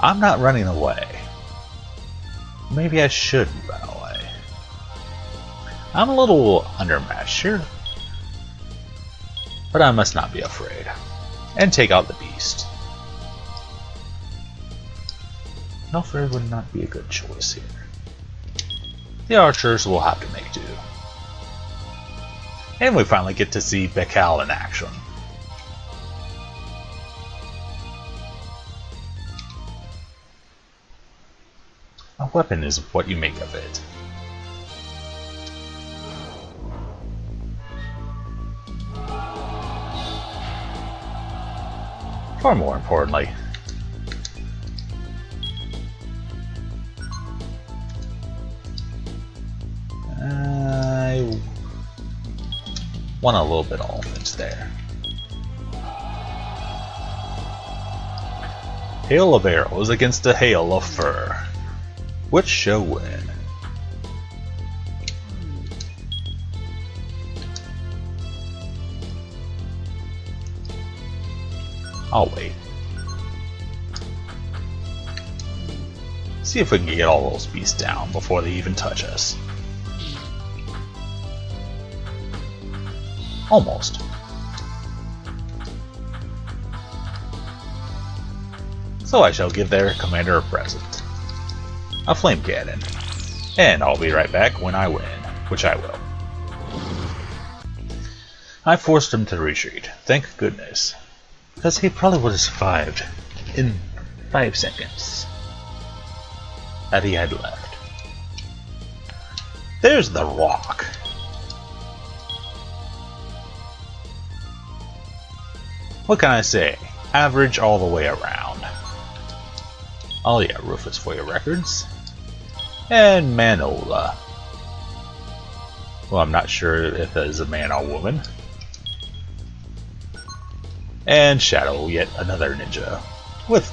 I'm not running away. Maybe I should run away. I'm a little undermatched here, but I must not be afraid. And take out the beast. Alfred would not be a good choice here. The archers will have to make do. And we finally get to see Bekal in action. A weapon is what you make of it. Far more importantly, I want a little bit of offense there. Hail of arrows against a hail of fur. Which shall win? I'll wait. See if we can get all those beasts down before they even touch us. Almost. So I shall give their commander a present. A flame cannon. And I'll be right back when I win, which I will. I forced him to retreat, thank goodness. Because he probably would have survived in 5 seconds that he had left. There's the rock. What can I say? Average all the way around. Oh yeah, Rufus for your records. And Manola. Well, I'm not sure if that is a man or woman. And Shadow, yet another ninja, with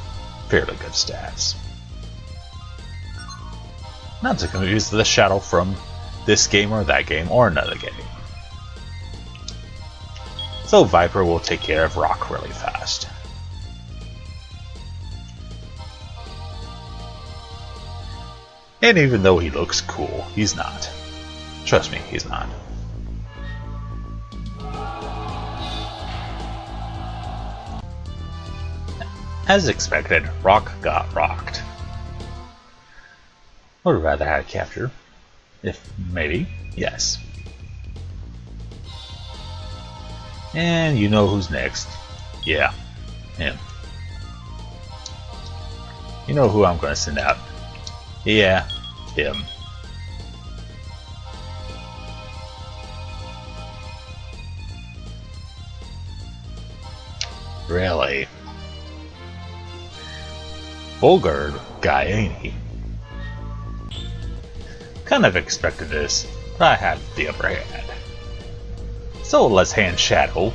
fairly good stats. Not to confuse the Shadow from this game or that game or another game. So Viper will take care of Rock really fast. And even though he looks cool, he's not. Trust me, he's not. As expected, Rock got rocked. Would have rather had a capture. If maybe, yes. And you know who's next. Yeah, him. You know who I'm going to send out. Yeah, him. Really? Vulgar guy, ain't he? Kind of expected this, but I had the upper hand. So let's hand Shadow.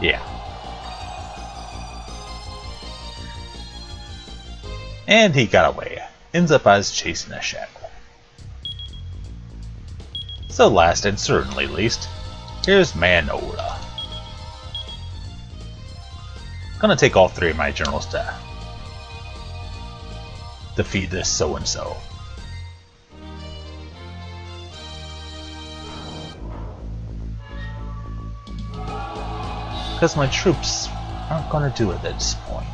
Yeah. And he got away. Ends up as chasing a Shadow. So last and certainly least, here's Manola. Gonna take all 3 of my generals to defeat this so-and-so. Because my troops aren't gonna do it at this point.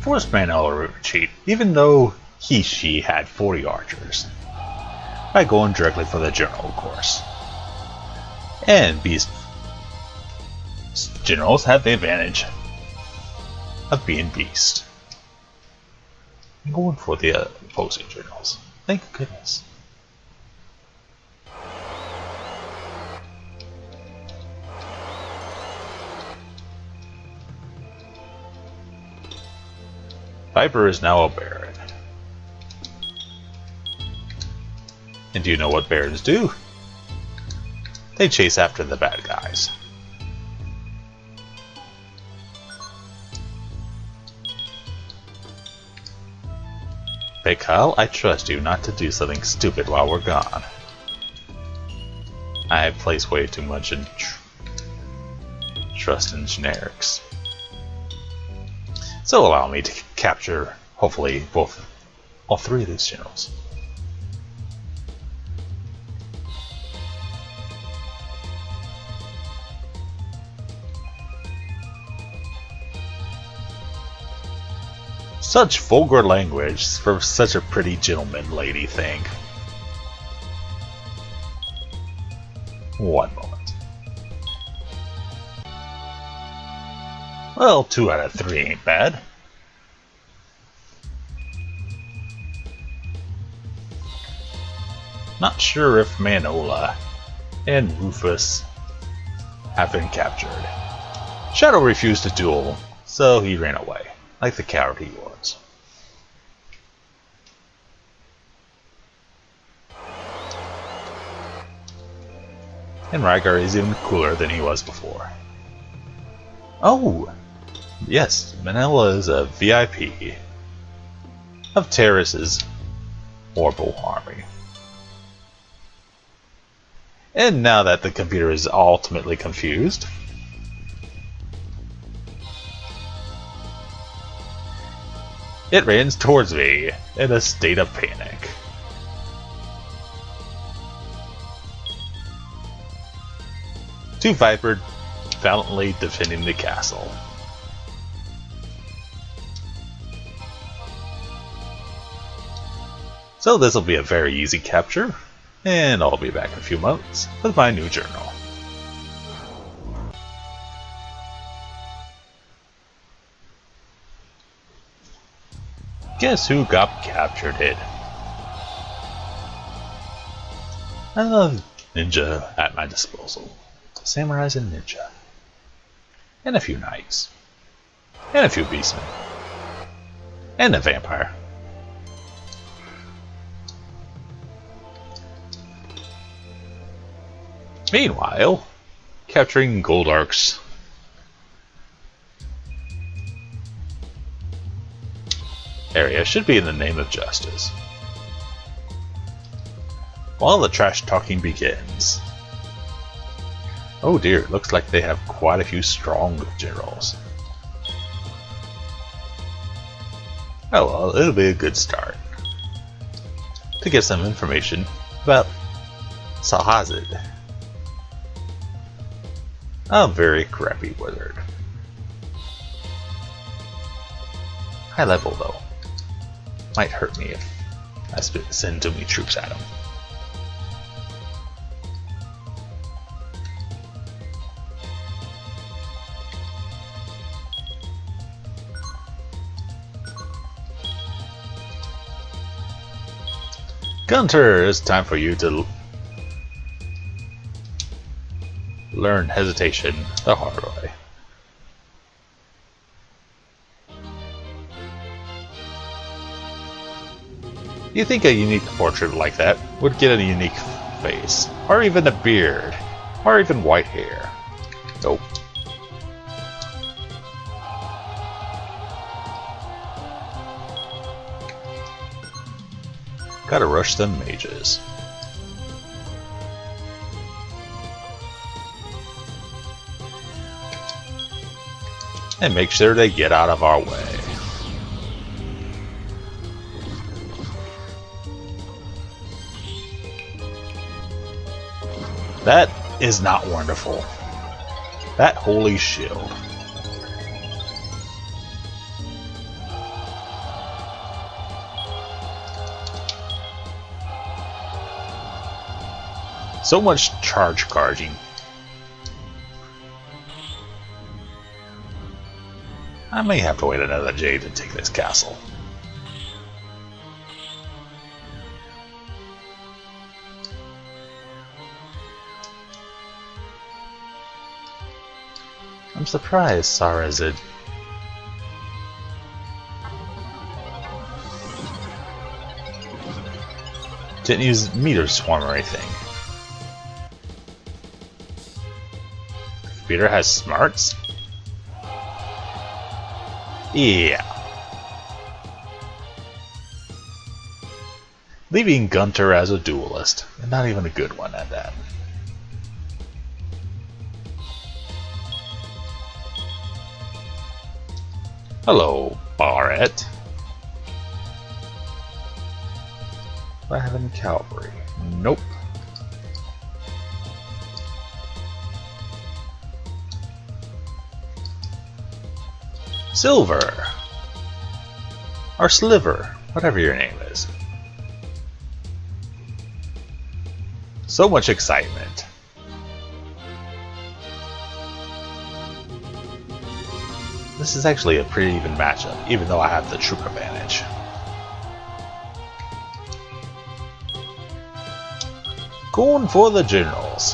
Forced Manola retreat, even though she had 40 archers, by going directly for the general, of course. And beast generals have the advantage of being beast. I'm going for the opposing generals. Thank goodness. Viper is now a Baron. And do you know what Barons do? They chase after the bad guys. Hey Kyle, I trust you not to do something stupid while we're gone. I have placed way too much in trust in generics. So allow me to capture, hopefully, all three of these generals. Such vulgar language for such a pretty gentleman lady thing. One moment. Well, 2 out of 3 ain't bad. Not sure if Manola and Rufus have been captured. Shadow refused to duel, so he ran away, like the coward he was. And Rygar is even cooler than he was before. Oh! Yes, Manila is a VIP of Terrace's horrible army. And now that the computer is ultimately confused, it runs towards me in a state of panic. Two Viper valiantly defending the castle. So this will be a very easy capture, and I'll be back in a few months with my new journal. Guess who got captured? A ninja at my disposal. Samurais and ninja. And a few knights. And a few beastmen. And a vampire. Meanwhile, capturing Goldark's area should be in the name of justice. While the trash talking begins. Oh dear, looks like they have quite a few strong generals. Oh well, it'll be a good start to get some information about Salhazid. A very crappy wizard. High level though. Might hurt me if I send too many troops at him. Gunter, it's time for you to learn hesitation the hard way. You think a unique portrait like that would get a unique face, or even a beard, or even white hair? Nope. Gotta rush them mages. And make sure they get out of our way. That is not wonderful. That holy shield. So much charging. I may have to wait another day to take this castle. I'm surprised Sarazid didn't use meter swarm or anything. Peter has smarts? Yeah. leaving Gunter as a duelist, and not even a good one at that. Hello, Barrett. Do I have any cavalry? Nope. Silver. Or Sliver, whatever your name is. So much excitement. This is actually a pretty even matchup, even though I have the troop advantage. Going for the generals.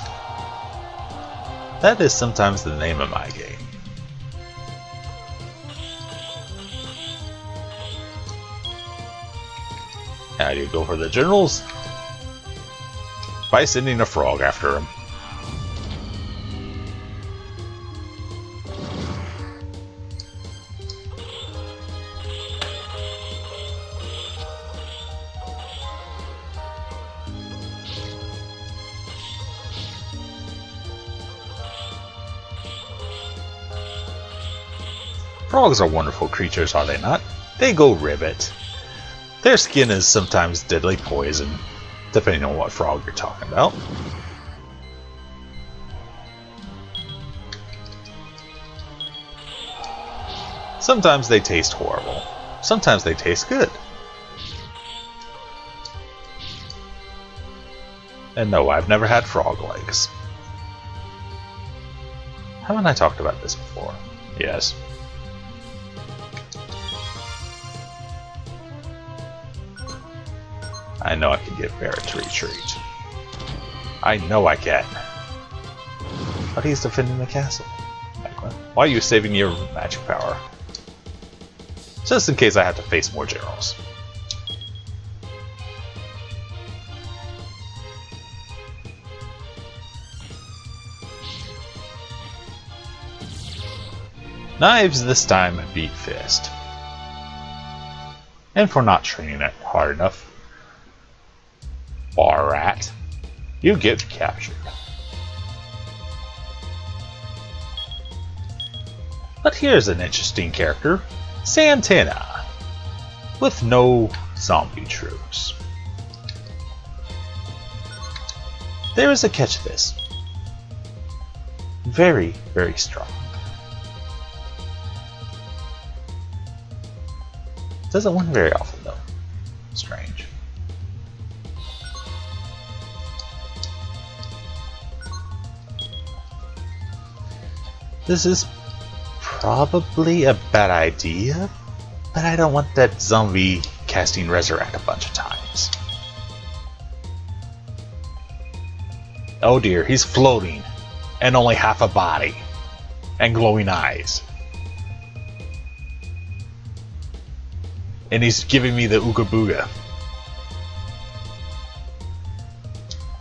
That is sometimes the name of my game. How do you go for the generals? By sending a frog after him. Frogs are wonderful creatures, are they not? They go ribbit. Their skin is sometimes deadly poison, depending on what frog you're talking about. Sometimes they taste horrible. Sometimes they taste good. And no, I've never had frog legs. Haven't I talked about this before? Yes. I know I can get Barrett to retreat. I know I can. But he's defending the castle. Why are you saving your magic power? Just in case I have to face more generals. Knives this time beat fist. And for not training it hard enough. Barrat, you get captured. But here's an interesting character, Santana, with no zombie troops. There is a catch to this. Very, very strong. Doesn't win very often though. Strange. This is probably a bad idea, but I don't want that zombie casting Resurrect a bunch of times. Oh dear, he's floating, and only half a body, and glowing eyes. And he's giving me the Ooga Booga.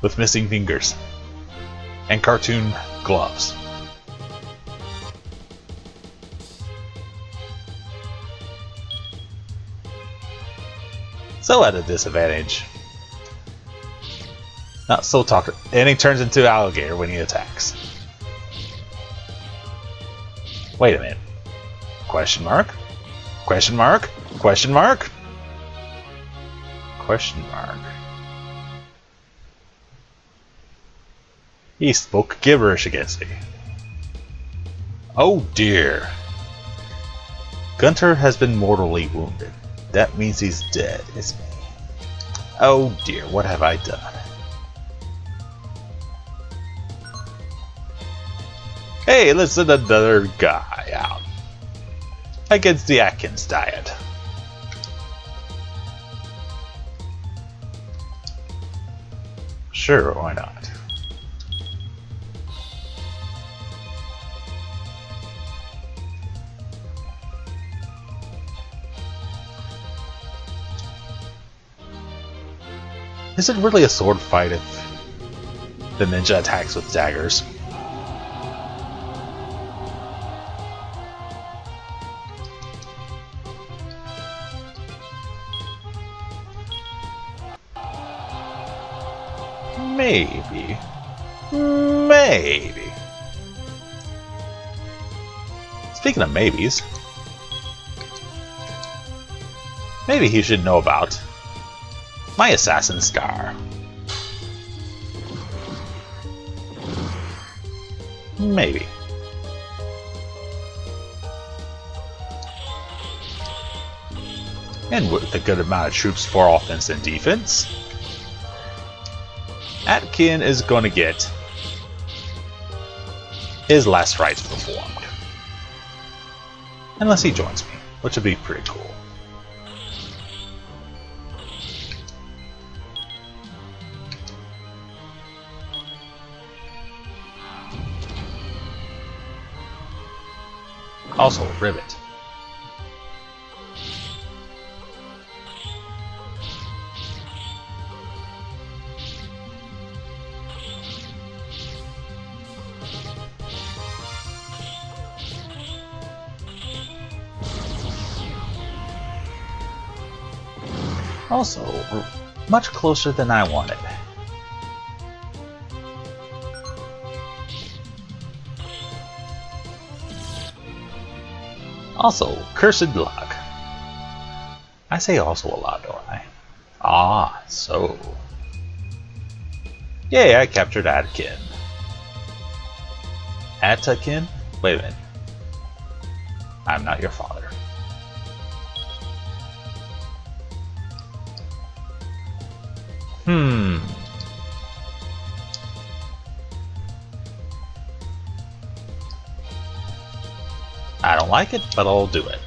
With missing fingers. And cartoon gloves. So at a disadvantage. Not so talkative. And he turns into alligator when he attacks. Wait a minute. Question mark? Question mark? Question mark? Question mark. He spoke gibberish against me. Oh dear. Gunter has been mortally wounded. That means he's dead, isn't he? Oh dear, what have I done? Hey, let's send another guy out. Against the Atkins diet. Sure, why not? Is it really a sword fight if the ninja attacks with daggers? Maybe. Maybe. Speaking of maybes, maybe he should know about my assassin star. Maybe. And with a good amount of troops for offense and defense, Atkin is going to get his last rites performed. Unless he joins me, which would be pretty cool. Also, Rivet. Also, much closer than I wanted. Also, cursed luck. I say also a lot, don't I? Ah, so. Yay, I captured Atkin. Atakin? Wait a minute. I'm not your father. I don't like it, but I'll do it.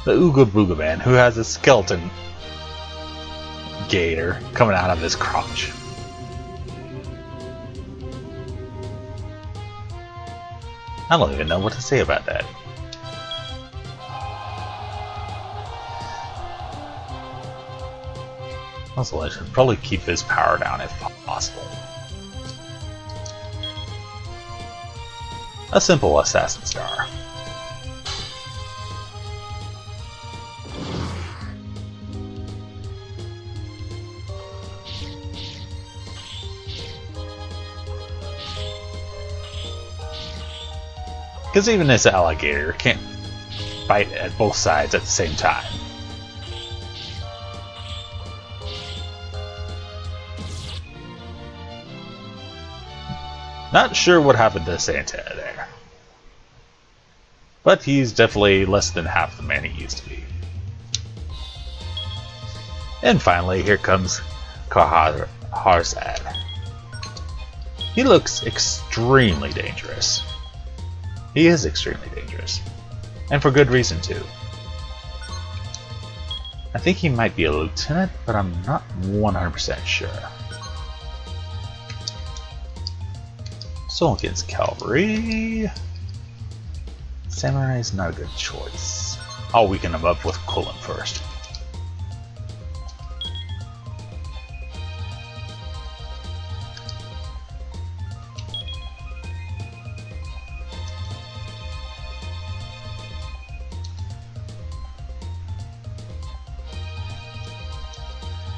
The Ooga Booga Man, who has a skeleton gator coming out of his crotch. I don't even know what to say about that. Also, I should probably keep his power down if possible. A simple assassin star. Because even this alligator can't bite at both sides at the same time. Not sure what happened to Santa there. But he's definitely less than half the man he used to be. And finally, here comes Harzad. He looks extremely dangerous. He is extremely dangerous. And for good reason, too. I think he might be a lieutenant, but I'm not 100% sure. So against cavalry, samurai is not a good choice. I'll weaken him up with Cullen first.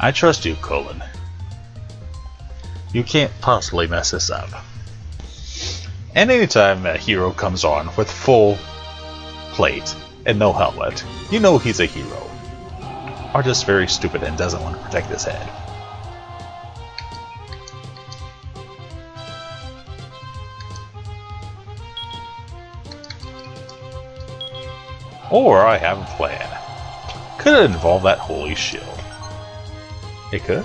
I trust you, Cullen. You can't possibly mess this up. And anytime a hero comes on with full plate and no helmet, you know he's a hero. Or just very stupid and doesn't want to protect his head. Or I have a plan. Could it involve that holy shield? It could.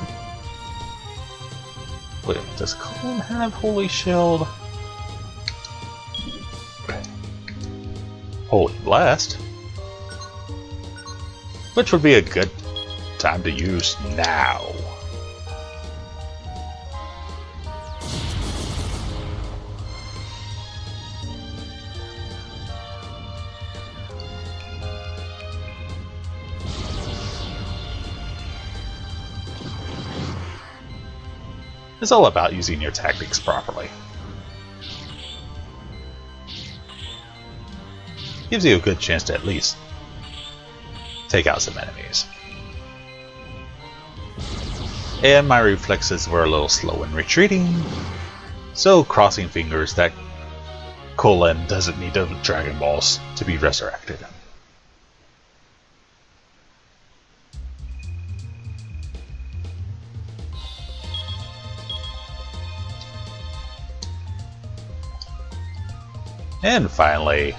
Wait a minute, does Cullen have holy shield? Holy Blast, which would be a good time to use now. It's all about using your tactics properly. Gives you a good chance to at least take out some enemies. And my reflexes were a little slow in retreating, so crossing fingers that Colin doesn't need the Dragon Balls to be resurrected. And finally,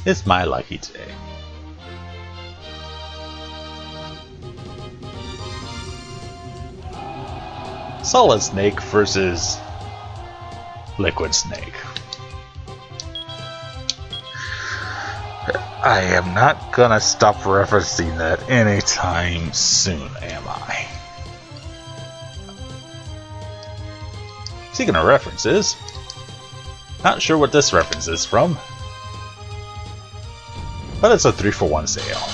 it's my lucky day. Solid Snake versus Liquid Snake. I am not gonna stop referencing that anytime soon, am I? Speaking of references, not sure what this reference is from, but it's a 3-for-1 sale.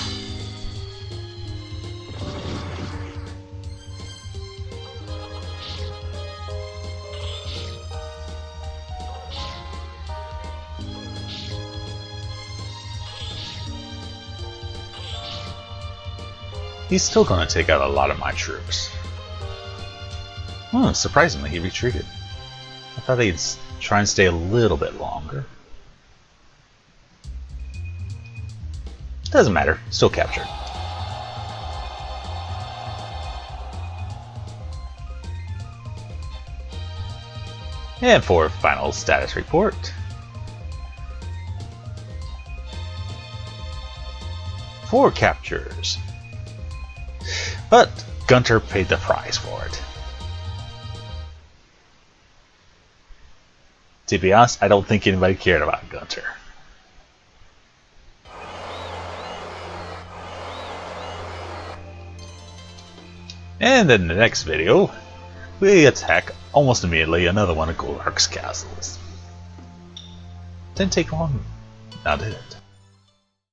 He's still going to take out a lot of my troops. Surprisingly, he retreated. I thought he'd try and stay a little bit longer. Doesn't matter, still captured. And for final status report, four captures. But Gunter paid the price for it. To be honest, I don't think anybody cared about Gunter. And in the next video, we attack almost immediately another one of Goldark's castles. Didn't take long, now did it?